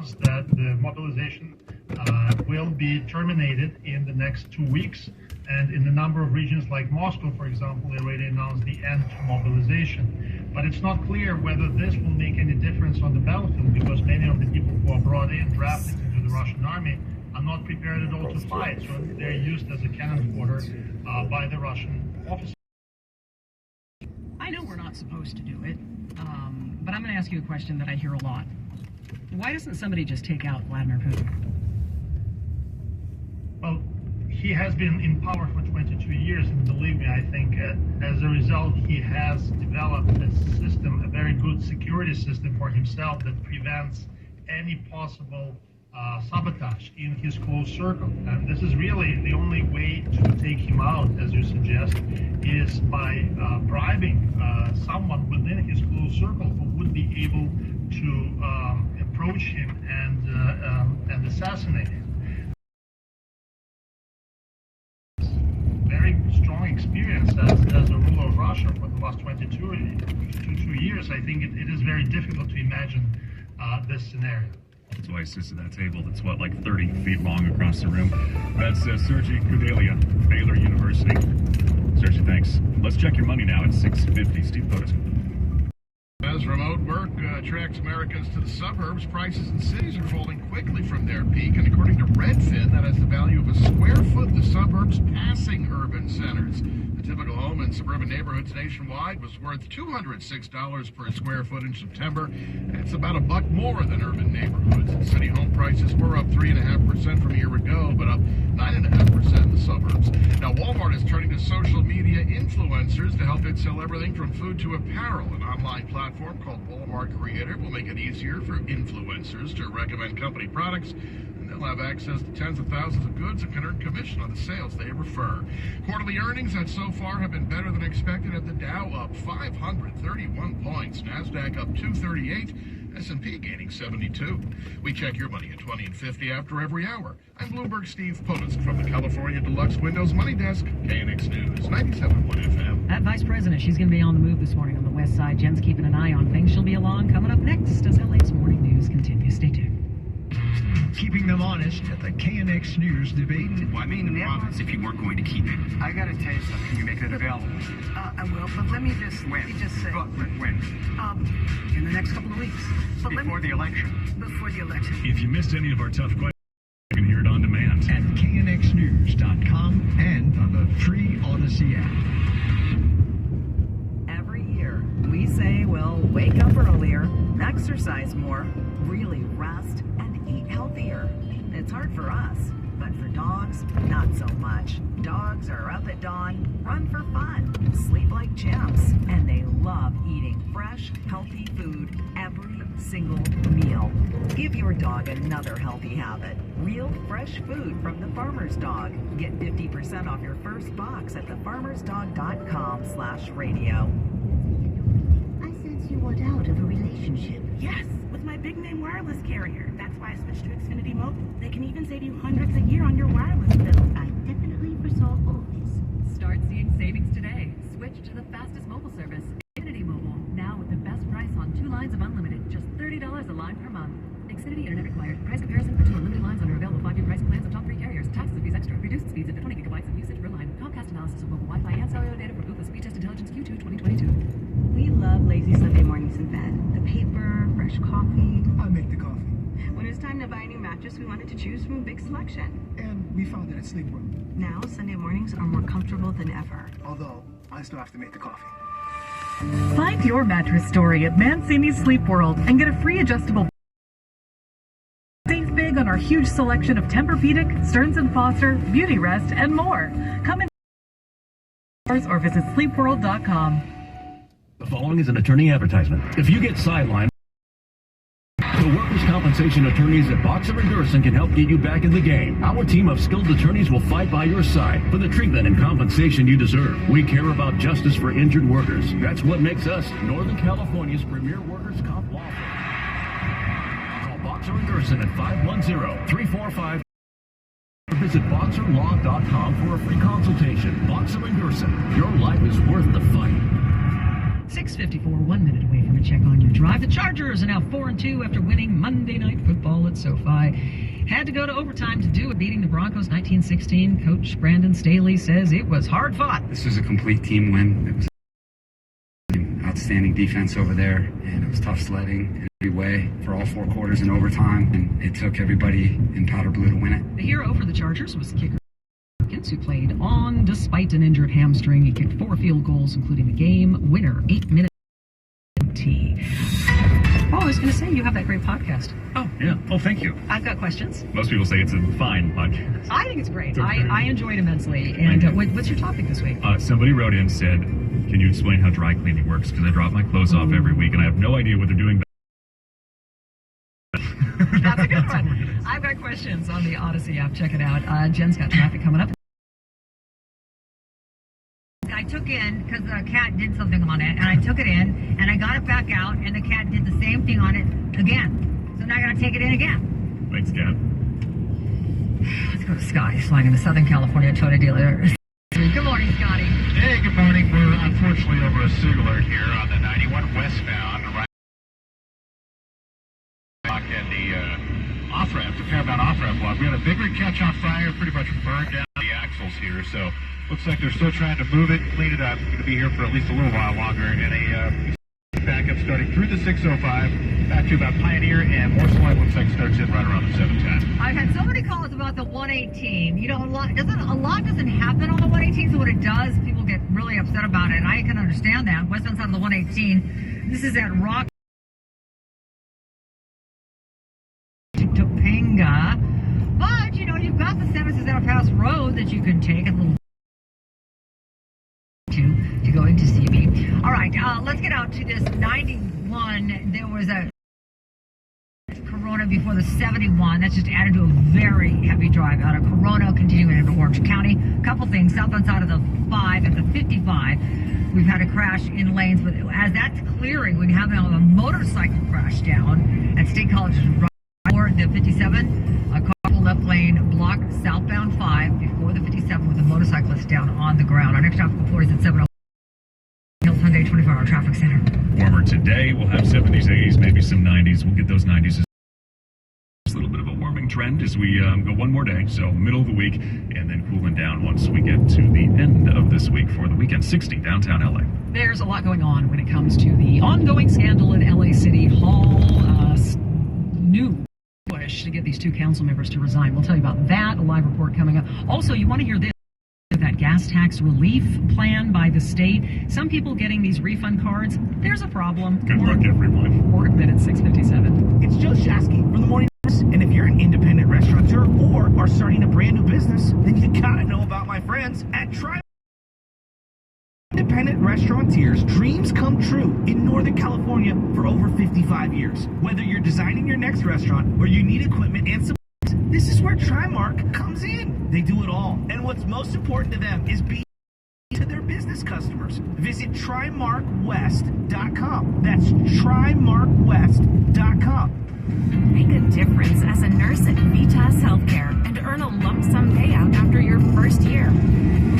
announced that the mobilization will be terminated in the next 2 weeks. And in a number of regions like Moscow, for example, they already announced the end to mobilization. But it's not clear whether this will make any difference on the battlefield, because many of the people who are brought in, drafted into the Russian army, are not prepared at all to fight. So they're used as a cannon fodder by the Russian officers. I know we're not supposed to do it, but I'm going to ask you a question that I hear a lot. Why doesn't somebody just take out Vladimir Putin? Well, he has been in power for 22 years, and believe me, I think as a result, he has developed a system, a very good security system for himself that prevents any possible sabotage in his close circle. And this is really the only way to take him out, as you suggest, is by bribing someone within his close circle who would be able to approach him and assassinate him. Very strong experience as a ruler of Russia for the last 22 years. I think it is very difficult to imagine this scenario. That's why he sits at that table that's, what, like 30 feet long across the room. That's Sergey Kudelia, Baylor University. Sergey, thanks. Let's check your money now at 650. Steve Potus. As remote work attracts Americans to the suburbs, prices in cities are falling quickly from their peak. And according to Redfin, that has the value of a square foot in the suburbs passing urban centers. A typical home in suburban neighborhoods nationwide was worth $206 per square foot in September. That's about $1 more than urban neighborhoods. And city home prices were up 3.5% from a year ago, but up 9.5% in the suburbs. Now, Walmart is turning to social media influencers to help it sell everything from food to apparel. An online platform called Walmart Creator will make it easier for influencers to recommend company products, and they'll have access to tens of thousands of goods and can earn commission on the sales they refer. Quarterly earnings that so far have been better than expected, at the Dow up 531 points, NASDAQ up 238, S&P gaining 72. We check your money at 20 and 50 after every hour. I'm Bloomberg Steve Potus from the California Deluxe Windows Money Desk, KNX News, 97.1 FM. That vice president, she's going to be on the move this morning on the west side. Jen's keeping an eye on things. She'll be along coming up next as LA's morning news continues. Stay tuned. Keeping them honest at the KNX News debate. Why mean the province if you weren't going to keep it? I gotta tell you something. You make it available. I will, but let me just say. When? In the next couple of weeks. But Before the election. Before the election. If you missed any of our tough questions, you can hear it on demand At knxnews.com and on the free Odyssey app. Every year, we say we'll wake up earlier, exercise more, really rest, and eat healthier. It's hard for us, but for dogs, not so much. Dogs are up at dawn, run for fun, sleep like champs, and they love eating fresh, healthy food every single meal. Give your dog another healthy habit. Real fresh food from the Farmer's Dog. Get 50% off your first box at thefarmersdog.com/radio. I sense you want out of a relationship. Yes, with my big name wireless carrier. That's why I switched to Xfinity Mobile. They can even save you hundreds a year on your wireless bill. I definitely foresaw all this. Start seeing savings today. Switch to the fastest mobile service, Xfinity Mobile. Now with the best price on 2 lines of unlimited, just $30 a line per month. Xfinity Internet required. Price comparison for 2 unlimited lines under available 5-year pricing plans of top 3 carriers. Taxes and fees extra. Reduced speeds up to 20 gigabytes of usage per line. Comcast analysis of mobile Wi-Fi and cellular data from Ookla Speed Test Intelligence Q2 2022. We love lazy Sunday mornings in bed. The paper, fresh coffee. I make the coffee. When it was time to buy a new mattress, we wanted to choose from a big selection. And we found it at Sleep World. Now, Sunday mornings are more comfortable than ever. Although, I still have to make the coffee. Find your mattress story at Mancini's Sleep World and get a free adjustable. Save big on our huge selection of Tempur-Pedic, Stearns & Foster, Beauty Rest, and more. Come in or visit sleepworld.com. The following is an attorney advertisement. If you get sidelined, the workers' compensation attorneys at Boxer & Gerson can help get you back in the game. Our team of skilled attorneys will fight by your side for the treatment and compensation you deserve. We care about justice for injured workers. That's what makes us Northern California's premier workers' comp law firm. Call Boxer & Gerson at 510-345. Visit boxerlaw.com for a free consultation. Boxer & Gerson, your life is worth the fight. 6:54, 1 minute away from a check on your drive. The Chargers are now 4-2 after winning Monday Night Football at SoFi had to go to overtime to do it, beating the Broncos 1916. Coach Brandon Staley says it was hard fought. This was a complete team win. It was outstanding defense over there, and it was tough sledding in every way for all 4 quarters in overtime, and it took everybody in powder blue to win it. The hero for the Chargers was kicker who played on despite an injured hamstring. He kicked 4 field goals, including the game winner, 8-minute T. Oh, I was going to say, you have that great podcast. Oh, yeah. Oh, thank you. I've got questions. Most people say it's a fine podcast. I think it's great. It's okay. I enjoy it immensely. And what's your topic this week? Somebody wrote in and said, can you explain how dry cleaning works? Because I drop my clothes off every week, and I have no idea what they're doing. That's a good one. I've got questions on the Odyssey app. Check it out. Jen's got traffic coming up. I took in, because the cat did something on it, and I took it in, and I got it back out, and the cat did the same thing on it again. So now I gotta take it in again. Thanks, Cat. Let's go to Scotty, flying in the Southern California Toyota dealer. Good morning, Scotty. Hey, good morning. We're unfortunately over a SIG alert here on the 91 westbound, right at the off-ramp, the Paramount off-ramp block. We had a big rig catch on fire, pretty much burned down the axles here, so looks like they're still trying to move it, clean it up. It's going to be here for at least a little while longer, and a backup starting through the 605 back to about Pioneer, and more select looks like starts in right around the 710. I've had so many calls about the 118. You know, a lot doesn't happen on the 118, so what it does, people get really upset about it, and I can understand that. Westbound side of the 118, this is at Rock Topanga, but, you know, you've got the San Francisco Pass Road that you can take, a little to go into CB. All right, let's get out to this 91. There was a Corona before the 71. That's just added to a very heavy drive out of Corona, continuing into Orange County. A couple things, southbound side of the 5 at the 55. We've had a crash in lanes, but as that's clearing, we have a motorcycle crash down at State College right before the 57. A car left lane blocked southbound 5 before the 57 with a motorcyclist down on the ground. Our next stop before is at 7:00. Hills Hyundai 24-hour traffic center. Warmer today. We'll have 70s, 80s, maybe some 90s. We'll get those 90s. It's a little bit of a warming trend as we go one more day, so middle of the week, and then cooling down once we get to the end of this week for the weekend. 60 downtown LA. There's a lot going on when it comes to the ongoing scandal at LA City Hall. New push to get these 2 council members to resign. We'll tell you about that. A live report coming up. Also, you want to hear this. That gas tax relief plan by the state. Some people getting these refund cards. There's a problem. Good luck, everyone. More at 6:57. It's Joe Shasky from the Morning News. And if you're an independent restaurateur or are starting a brand new business, then you gotta know about my friends at Tri. Independent restaurateurs' dreams come true in Northern California for over 55 years. Whether you're designing your next restaurant or you need equipment and supplies, this is where Trimark comes in. They do it all. And what's most important to them is being to their business customers. Visit TrimarkWest.com. That's TrimarkWest.com. Make a difference as a nurse at Vitas Healthcare and earn a lump sum payout after your first year.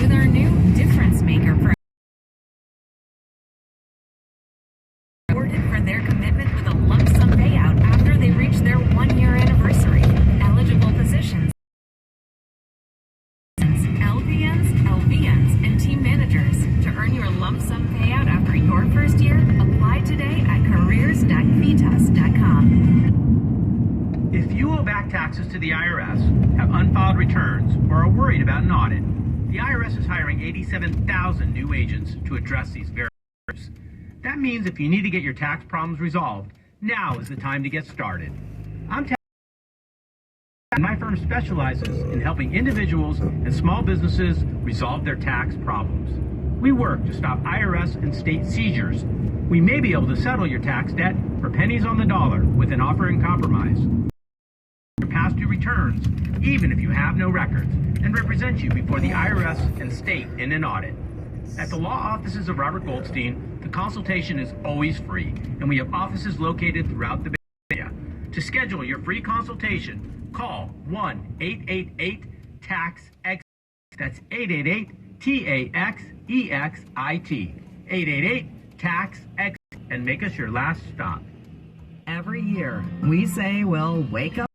With our new Difference Maker program. Rewarded for their commitment with a lump sum payout after they reach their 1-year anniversary. Eligible positions. LPNs, LVNs, and team managers. To earn your lump sum payout after your first year, apply today at careers.vitas.com. If you owe back taxes to the IRS, have unfiled returns, or are worried about an audit, the IRS is hiring 87,000 new agents to address these various issues. That means if you need to get your tax problems resolved, now is the time to get started. My firm specializes in helping individuals and small businesses resolve their tax problems. We work to stop IRS and state seizures. We may be able to settle your tax debt for pennies on the dollar with an offer in compromise. Your past due returns, even if you have no records, and represent you before the IRS and state in an audit. At the law offices of Robert Goldstein, the consultation is always free, and we have offices located throughout the Bay Area. To schedule your free consultation, call 1-888-TAX-EXIT. That's 888-TAX-EXIT. 888-TAX-EXIT. And make us your last stop. Every year, we say we'll wake up